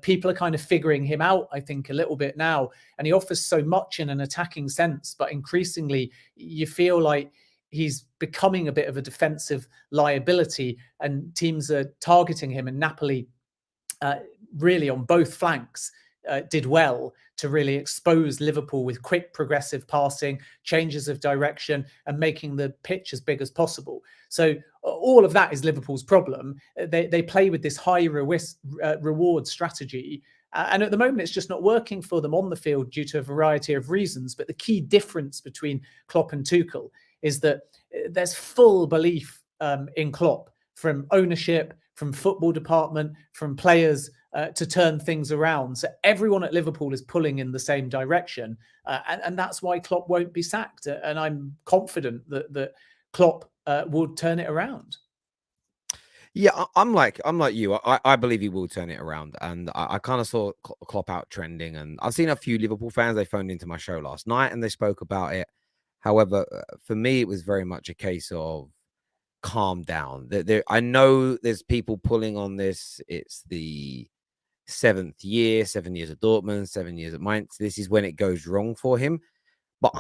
people are kind of figuring him out, I think, a little bit now. And he offers so much in an attacking sense, but increasingly you feel like he's becoming a bit of a defensive liability, and teams are targeting him. And Napoli really on both flanks did well to really expose Liverpool with quick progressive passing, changes of direction, and making the pitch as big as possible. So all of that is Liverpool's problem. They play with this high reward strategy. And at the moment, it's just not working for them on the field due to a variety of reasons. But the key difference between Klopp and Tuchel is that there's full belief in Klopp from ownership, from football department, from players to turn things around. So everyone at Liverpool is pulling in the same direction. And that's why Klopp won't be sacked. And I'm confident that Klopp will turn it around. Yeah, I'm like you. I believe he will turn it around. And I kind of saw Klopp out trending. And I've seen a few Liverpool fans, they phoned into my show last night and they spoke about it. However, for me, it was very much a case of calm down. I know there's people pulling on this. It's the 7th year, 7 years at Dortmund, 7 years at Mainz. This is when it goes wrong for him. But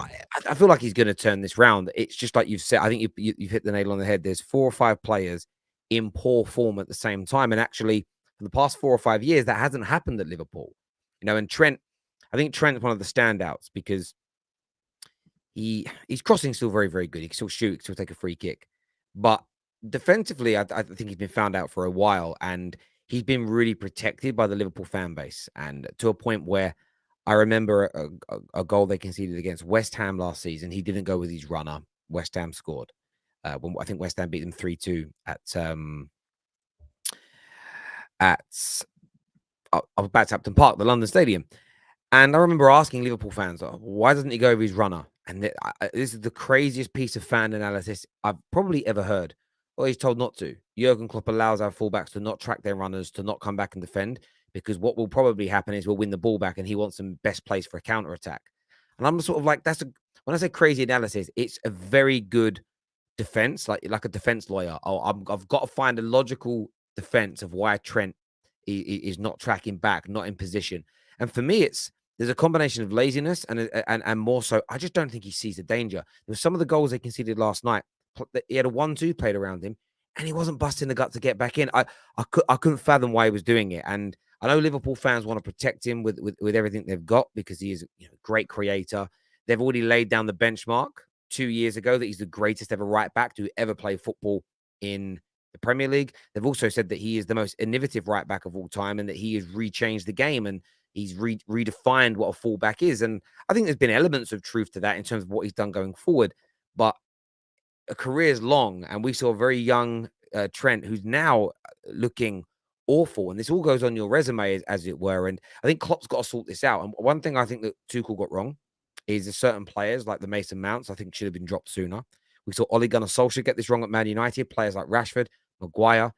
I feel like he's going to turn this round. It's just like you've said. I think you've hit the nail on the head. There's 4 or 5 players in poor form at the same time, and actually, for the past 4 or 5 years, that hasn't happened at Liverpool. And Trent, I think Trent's one of the standouts because he's crossing still very, very good. He can still shoot, he can still take a free kick, but defensively, I think he's been found out for a while, and he's been really protected by the Liverpool fan base, and to a point where I remember a goal they conceded against West Ham last season. He didn't go with his runner. West Ham scored. When I think West Ham beat them 3-2 at Upton Park, the London Stadium. And I remember asking Liverpool fans, why doesn't he go with his runner? And this is the craziest piece of fan analysis I've probably ever heard. Well, he's told not to. Jurgen Klopp allows our fullbacks to not track their runners, to not come back and defend, because what will probably happen is we'll win the ball back and he wants them best place for a counter attack. And I'm sort of like, when I say crazy analysis, it's a very good defense, like a defense lawyer. I've got to find a logical defense of why Trent is not tracking back, not in position. And for me, there's a combination of laziness and more so, I just don't think he sees the danger. There were some of the goals they conceded last night. He had a 1-2 played around him, and he wasn't busting the gut to get back in. I couldn't fathom why he was doing it. And I know Liverpool fans want to protect him with everything they've got because he is a great creator. They've already laid down the benchmark 2 years ago that he's the greatest ever right back to ever play football in the Premier League. They've also said that he is the most innovative right back of all time and that he has rechanged the game and he's redefined what a fullback is. And I think there's been elements of truth to that in terms of what he's done going forward. But a career is long, and we saw a very young Trent who's now looking awful. And this all goes on your resume, as it were. And I think Klopp's got to sort this out. And one thing I think that Tuchel got wrong is that certain players like the Mason Mounts, I think should have been dropped sooner. We saw Ole Gunnar Solskjaer get this wrong at Man United. Players like Rashford, Maguire,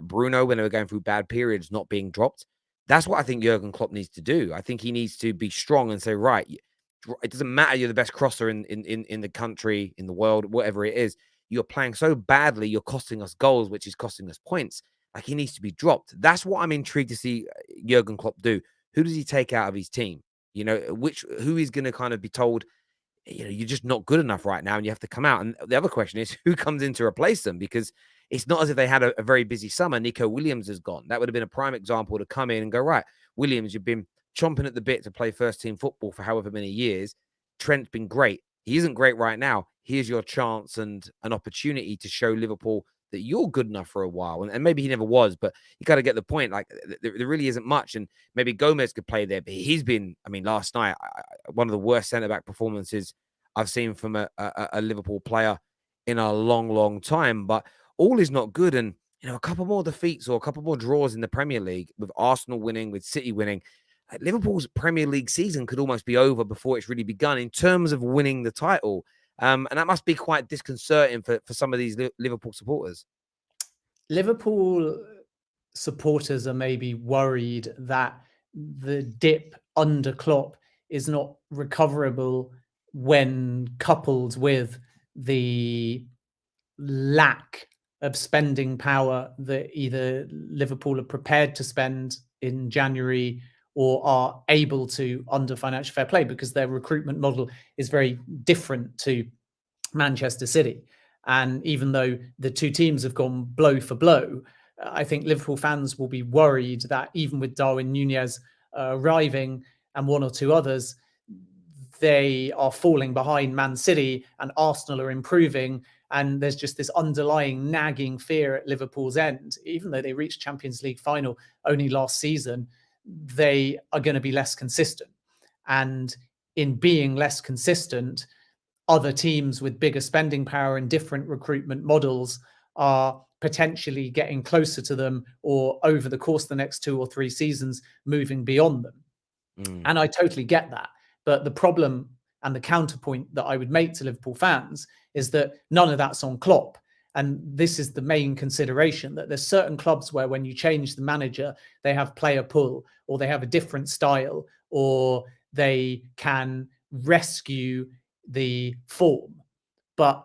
Bruno, when they were going through bad periods, not being dropped. That's what I think Jurgen Klopp needs to do. I think he needs to be strong and say, right, it doesn't matter you're the best crosser in the country, in the world, whatever it is. You're playing so badly, you're costing us goals, which is costing us points. Like, he needs to be dropped. That's what I'm intrigued to see Jurgen Klopp do. Who does he take out of his team? Who is going to kind of be told, you're just not good enough right now and you have to come out. And the other question is, who comes in to replace them? Because it's not as if they had a very busy summer. Nico Williams is gone. That would have been a prime example to come in and go, right, Williams, you've been chomping at the bit to play first team football for however many years. Trent's been great. He isn't great right now. Here's your chance and an opportunity to show Liverpool that you're good enough for a while. And maybe he never was, but you got to get the point. Like, there really isn't much. And maybe Gomez could play there, but he's been, last night, one of the worst centre-back performances I've seen from a Liverpool player in a long, long time. But all is not good. And, a couple more defeats or a couple more draws in the Premier League, with Arsenal winning, with City winning, Liverpool's Premier League season could almost be over before it's really begun in terms of winning the title. And that must be quite disconcerting for some of these Liverpool supporters. Liverpool supporters are maybe worried that the dip under Klopp is not recoverable when coupled with the lack of spending power that either Liverpool are prepared to spend in January or are able to under financial fair play, because their recruitment model is very different to Manchester City. And even though the two teams have gone blow for blow, I think Liverpool fans will be worried that even with Darwin Núñez arriving and one or two others, they are falling behind Man City and Arsenal are improving. And there's just this underlying nagging fear at Liverpool's end. Even though they reached Champions League final only last season, they are going to be less consistent. And in being less consistent, other teams with bigger spending power and different recruitment models are potentially getting closer to them, or over the course of the next 2 or 3 seasons, moving beyond them. And I totally get that. But the problem and the counterpoint that I would make to Liverpool fans is that none of that's on Klopp. And this is the main consideration, that there's certain clubs where when you change the manager, they have player pull, or they have a different style, or they can rescue the form. But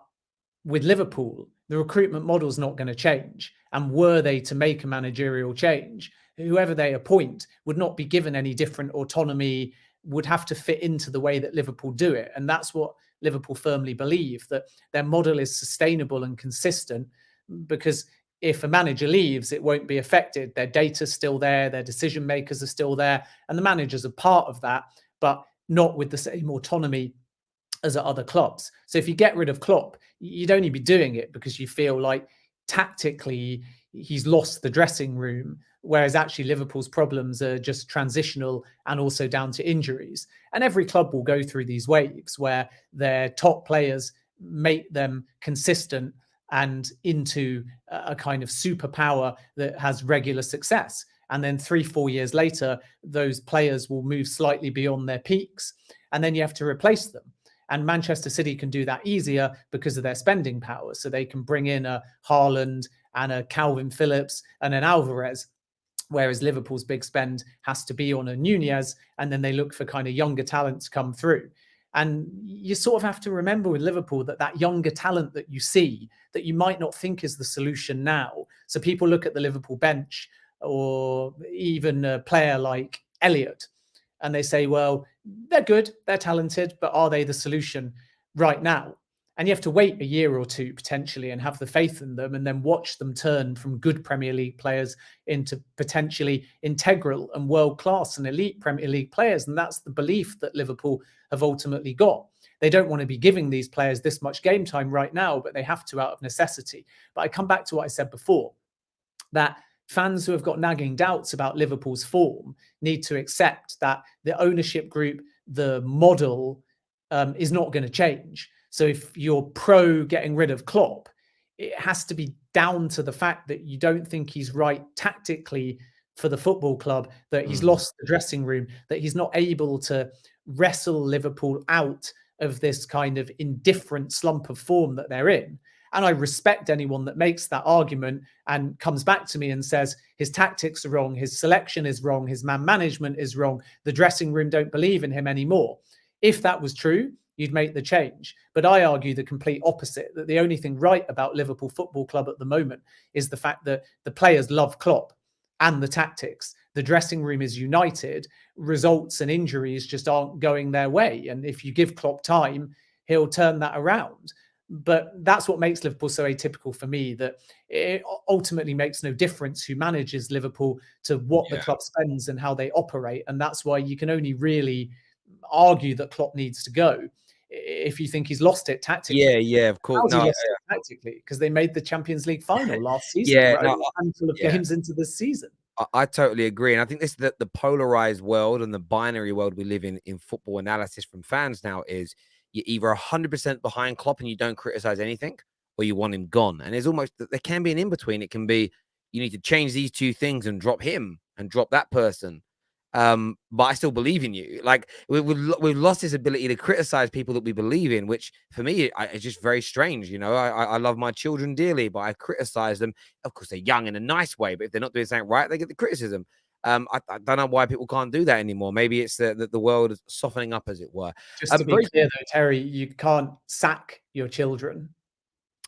with Liverpool, the recruitment model is not going to change. And were they to make a managerial change, whoever they appoint would not be given any different autonomy would have to fit into the way that Liverpool do it. And that's what Liverpool firmly believe, that their model is sustainable and consistent, because if a manager leaves, it won't be affected. Their data's still there, their decision makers are still there, and the managers are part of that, but not with the same autonomy as at other clubs. So if you get rid of Klopp, you'd only be doing it because you feel like tactically he's lost the dressing room, whereas actually Liverpool's problems are just transitional and also down to injuries. And every club will go through these waves where their top players make them consistent and into a kind of superpower that has regular success. And then 3-4 years later, those players will move slightly beyond their peaks, and then you have to replace them. And Manchester City can do that easier because of their spending power. So they can bring in a Haaland and a Calvin Phillips and an Alvarez, whereas Liverpool's big spend has to be on a Nunez, and then they look for kind of younger talent to come through. And you sort of have to remember with Liverpool that younger talent that you see, that you might not think is the solution now. So people look at the Liverpool bench, or even a player like Elliott, and they say, well, they're good, they're talented, but are they the solution right now? And you have to wait a year or two potentially and have the faith in them, and then watch them turn from good Premier League players into potentially integral and world-class and elite Premier League players. And that's the belief that Liverpool have ultimately got. They don't want to be giving these players this much game time right now, but they have to out of necessity. But I come back to what I said before, that fans who have got nagging doubts about Liverpool's form need to accept that the ownership group, the model, is not going to change. So if you're pro getting rid of Klopp, it has to be down to the fact that you don't think he's right tactically for the football club, that he's lost the dressing room, that he's not able to wrestle Liverpool out of this kind of indifferent slump of form that they're in. And I respect anyone that makes that argument and comes back to me and says his tactics are wrong, his selection is wrong, his man management is wrong, the dressing room don't believe in him anymore. If that was true, you'd make the change. But I argue the complete opposite, that the only thing right about Liverpool Football Club at the moment is the fact that the players love Klopp and the tactics. The dressing room is united. Results and injuries just aren't going their way. And if you give Klopp time, he'll turn that around. But that's what makes Liverpool so atypical for me, that it ultimately makes no difference who manages Liverpool to what the club spends and how they operate. And that's why you can only really argue that Klopp needs to go if you think he's lost it tactically. Yeah, of course. How's he lost it tactically? Because they made the Champions League final last season, right? A handful of games into this season. I totally agree. And I think this the polarized world and the binary world we live in football analysis from fans now is you're either 100% behind Klopp and you don't criticize anything, or you want him gone. And there's almost, there can be an in-between. It can be, you need to change these two things and drop him and drop that person. But I still believe in you. Like we've lost this ability to criticize people that we believe in, which for me is just very strange. You know, I love my children dearly, but I criticize them. Of course, they're young in a nice way, but if they're not doing something right, they get the criticism. I don't know why people can't do that anymore. Maybe it's that the world is softening up, as it were. Just to be clear, though, Terry, you can't sack your children.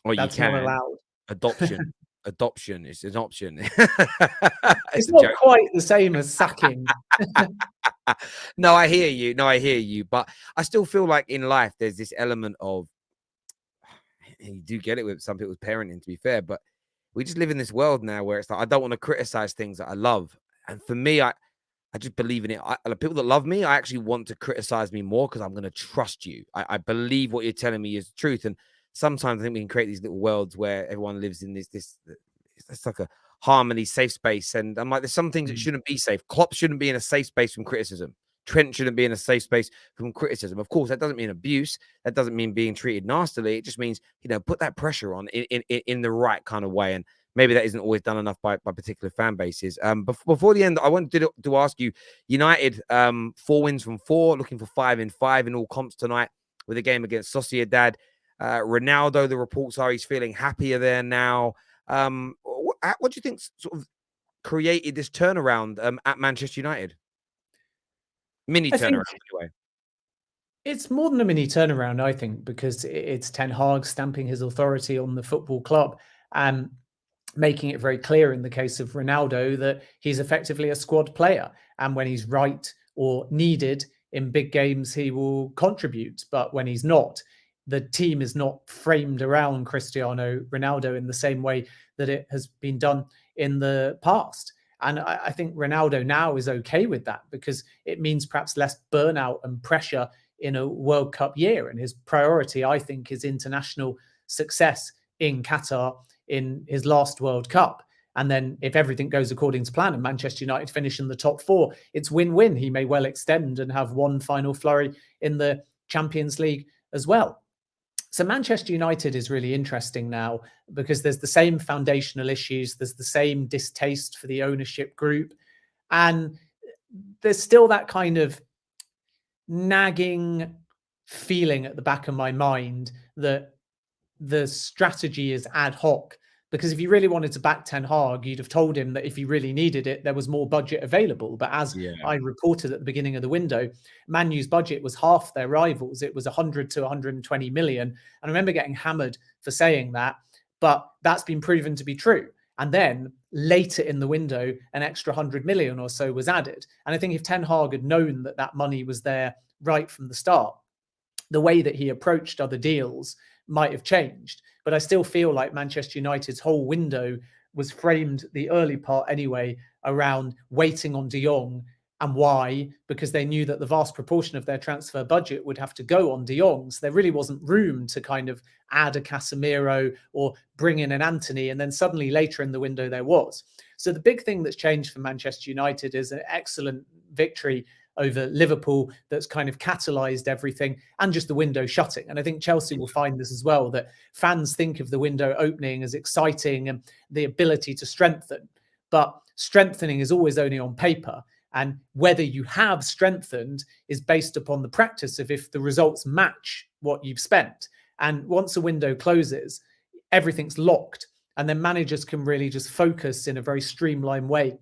Well, that's you can. Not allowed. Adoption is an option. It's not quite the same as sacking. No, I hear you. But I still feel like in life, there's this element of, and you do get it with some people's parenting, to be fair, but we just live in this world now where it's like, I don't want to criticize things that I love. And for me, I just believe in it. People that love me, I actually want to criticize me more because I'm going to trust you. I believe what you're telling me is the truth. And sometimes I think we can create these little worlds where everyone lives in this it's like a harmony, safe space. And I'm like, there's some things that shouldn't be safe. Klopp shouldn't be in a safe space from criticism. Trent shouldn't be in a safe space from criticism. Of course, that doesn't mean abuse. That doesn't mean being treated nastily. It just means, put that pressure on in the right kind of way. And maybe that isn't always done enough by particular fan bases. Before the end, I wanted to ask you, United, 4 wins from 4, looking for 5 in 5 in all comps tonight with a game against Sociedad. Ronaldo, the reports are he's feeling happier there now. What do you think sort of created this turnaround at Manchester United? Mini turnaround, anyway. It's more than a mini turnaround, I think, because it's Ten Hag stamping his authority on the football club and making it very clear in the case of Ronaldo that he's effectively a squad player. And when he's right or needed, in big games, he will contribute. But when he's not, the team is not framed around Cristiano Ronaldo in the same way that it has been done in the past. And I think Ronaldo now is okay with that, because it means perhaps less burnout and pressure in a World Cup year. And his priority, I think, is international success in Qatar in his last World Cup. And then if everything goes according to plan and Manchester United finish in the top 4, it's win-win. He may well extend and have one final flurry in the Champions League as well. So Manchester United is really interesting now, because there's the same foundational issues. There's the same distaste for the ownership group. And there's still that kind of nagging feeling at the back of my mind that the strategy is ad hoc. Because if you really wanted to back Ten Hag, you'd have told him that if he really needed it, there was more budget available. But as I reported at the beginning of the window, Man U's budget was half their rivals. It was 100 to 120 million. And I remember getting hammered for saying that, but that's been proven to be true. And then later in the window, an extra 100 million or so was added. And I think if Ten Hag had known that that money was there right from the start, the way that he approached other deals might have changed. But I still feel like Manchester United's whole window was framed, the early part anyway, around waiting on De Jong. And why? Because they knew that the vast proportion of their transfer budget would have to go on De Jong. So there really wasn't room to kind of add a Casemiro or bring in an Antony. And then suddenly later in the window there was. So the big thing that's changed for Manchester United is an excellent victory over Liverpool that's kind of catalyzed everything, and just the window shutting. And I think Chelsea will find this as well, that fans think of the window opening as exciting and the ability to strengthen. But strengthening is always only on paper. And whether you have strengthened is based upon the practice of if the results match what you've spent. And once a window closes, everything's locked. And then managers can really just focus in a very streamlined way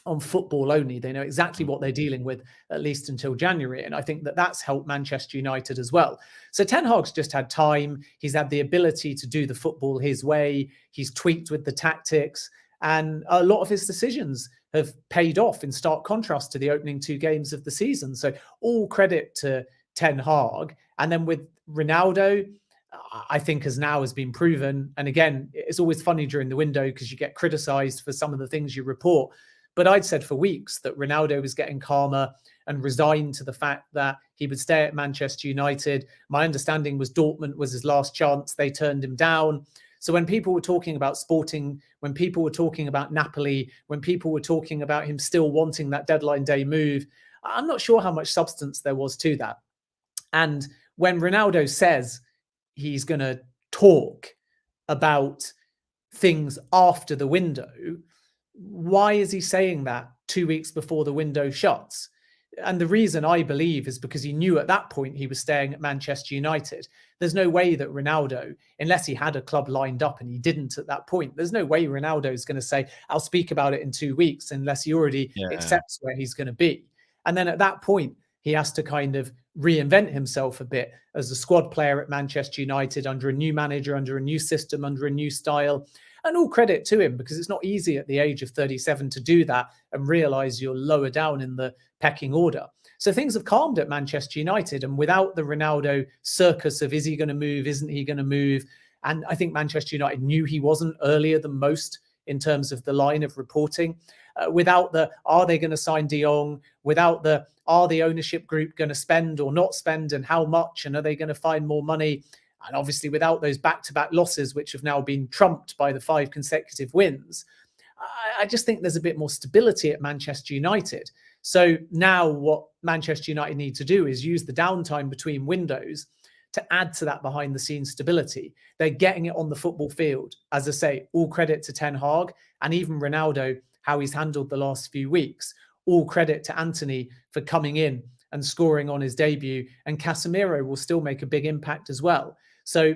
on football only. They know exactly what they're dealing with, at least until January. And I think that that's helped Manchester United as well. So Ten Hag's just had time. He's had the ability to do the football his way. He's tweaked with the tactics. And a lot of his decisions have paid off, in stark contrast to the opening 2 games of the season. So all credit to Ten Hag. And then with Ronaldo, I think has been proven. And again, it's always funny during the window because you get criticised for some of the things you report. But I'd said for weeks that Ronaldo was getting calmer and resigned to the fact that he would stay at Manchester United. My understanding was Dortmund was his last chance. They turned him down. So when people were talking about Sporting, when people were talking about Napoli, when people were talking about him still wanting that deadline day move, I'm not sure how much substance there was to that. And when Ronaldo says he's going to talk about things after the window, why is he saying that 2 weeks before the window shuts? And the reason I believe is because he knew at that point he was staying at Manchester United. There's no way that Ronaldo, unless he had a club lined up, and he didn't at that point, there's no way Ronaldo is going to say, I'll speak about it in 2 weeks, unless he already accepts where he's going to be. And then at that point, he has to kind of reinvent himself a bit as a squad player at Manchester United, under a new manager, under a new system, under a new style. And all credit to him, because it's not easy at the age of 37 to do that and realize you're lower down in the pecking order. So things have calmed at Manchester United, and without the Ronaldo circus of is he going to move, isn't he going to move? And I think Manchester United knew he wasn't earlier than most in terms of the line of reporting. Without the, are they going to sign De Jong? Without the, are the ownership group going to spend or not spend, and how much? And are they going to find more money? And obviously without those back-to-back losses, which have now been trumped by the 5 consecutive wins, I just think there's a bit more stability at Manchester United. So now what Manchester United need to do is use the downtime between windows to add to that behind-the-scenes stability. They're getting it on the football field. As I say, all credit to Ten Hag, and even Ronaldo, how he's handled the last few weeks. All credit to Antony for coming in and scoring on his debut, and Casemiro will still make a big impact as well. So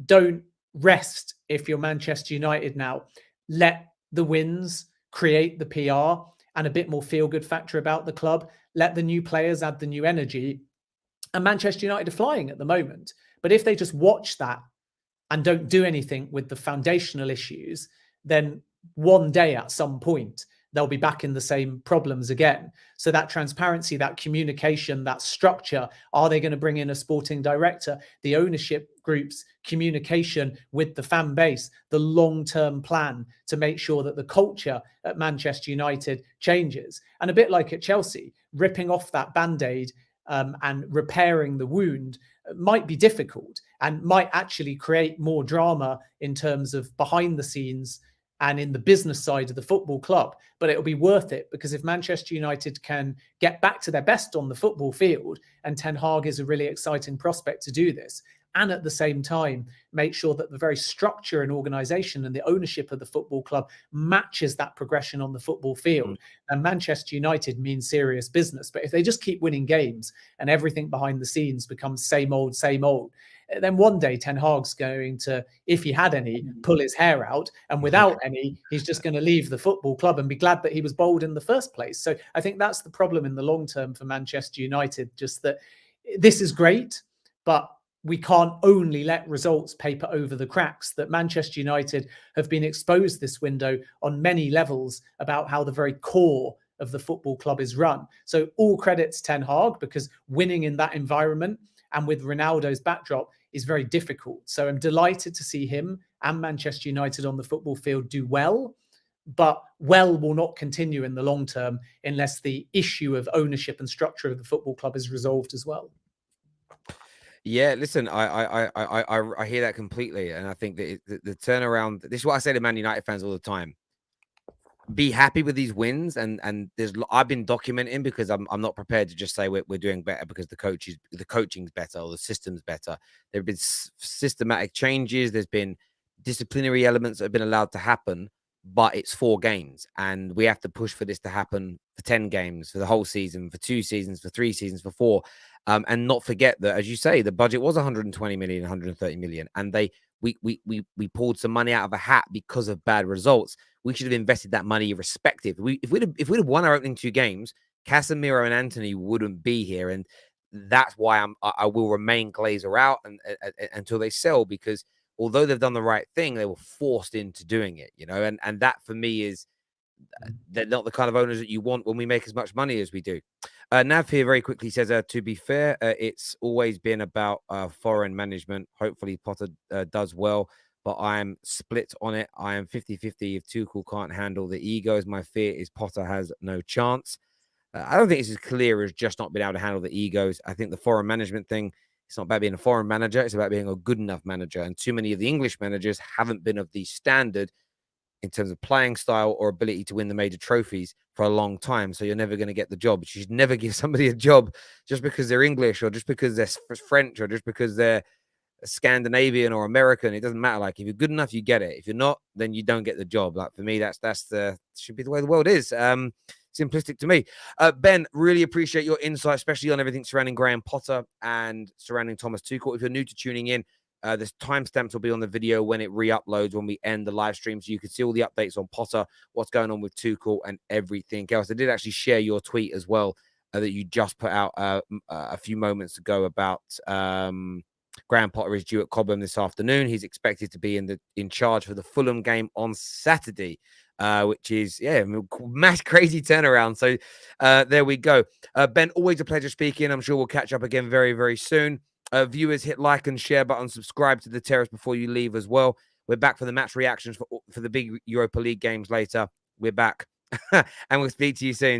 don't rest if you're Manchester United now. Let the wins create the PR and a bit more feel-good factor about the club. Let the new players add the new energy. And Manchester United are flying at the moment. But if they just watch that and don't do anything with the foundational issues, then one day at some point, they'll be back in the same problems again. So that transparency, that communication, that structure, are they going to bring in a sporting director? The ownership groups, communication with the fan base, the long-term plan to make sure that the culture at Manchester United changes. And a bit like at Chelsea, ripping off that Band-Aid and repairing the wound might be difficult and might actually create more drama in terms of behind the scenes and in the business side of the football club. But it'll be worth it, because if Manchester United can get back to their best on the football field, and Ten Hag is a really exciting prospect to do this, and at the same time make sure that the very structure and organisation and the ownership of the football club matches that progression on the football field, and Manchester United means serious business. But if they just keep winning games and everything behind the scenes becomes same old, then one day Ten Hag's going to, if he had any, pull his hair out, and without any, he's just going to leave the football club and be glad that he was bold in the first place. So I think that's the problem in the long term for Manchester United, just that this is great, but we can't only let results paper over the cracks. That Manchester United have been exposed this window on many levels about how the very core of the football club is run. So all credits Ten Hag, because winning in that environment and with Ronaldo's backdrop is very difficult. So I'm delighted to see him and Manchester United on the football field do well, but well will not continue in the long term unless the issue of ownership and structure of the football club is resolved as well. Yeah, listen, I hear that completely, and I think that the turnaround. This is what I say to Man United fans all the time: be happy with these wins, and I've been documenting, because I'm not prepared to just say we're doing better because the coaching's better or the system's better. There have been systematic changes. There's been disciplinary elements that have been allowed to happen, but it's 4 games, and we have to push for this to happen for 10 games, for the whole season, for 2 seasons, for 3 seasons, for 4. And not forget that, as you say, the budget was 120 million, 130 million, and we pulled some money out of a hat because of bad results. We should have invested that money irrespective. If we'd have won our opening 2 games, Casemiro and Anthony wouldn't be here, and that's why I will remain Glazer out until they sell, because although they've done the right thing, they were forced into doing it, and that for me is, they're not the kind of owners that you want when we make as much money as we do. Nav here very quickly says, to be fair, it's always been about foreign management. Hopefully Potter does well, but I'm split on it. I am 50-50 if Tuchel can't handle the egos. My fear is Potter has no chance. I don't think it's as clear as just not being able to handle the egos. I think the foreign management thing, it's not about being a foreign manager. It's about being a good enough manager. And too many of the English managers haven't been of the standard in terms of playing style or ability to win the major trophies for a long time. So you're never going to get the job. You should never give somebody a job just because they're English, or just because they're French, or just because they're Scandinavian or American. It doesn't matter. Like, if you're good enough, you get it. If you're not, then you don't get the job. Like, for me, that's should be the way the world is. Simplistic to me. Ben, really appreciate your insight, especially on everything surrounding Graham Potter and surrounding Thomas Tuchel. If you're new to tuning in, the timestamps will be on the video when it re-uploads, when we end the live stream, so you can see all the updates on Potter, what's going on with Tuchel, and everything else. I did actually share your tweet as well that you just put out a few moments ago about Graham Potter is due at Cobham this afternoon. He's expected to be in charge for the Fulham game on Saturday, which is, mass crazy turnaround. So there we go. Ben, always a pleasure speaking. I'm sure we'll catch up again very, very soon. Viewers, hit like and share button, subscribe to the Terrace before you leave as well. We're back for the match reactions for the big Europa League games later. We're back and we'll speak to you soon.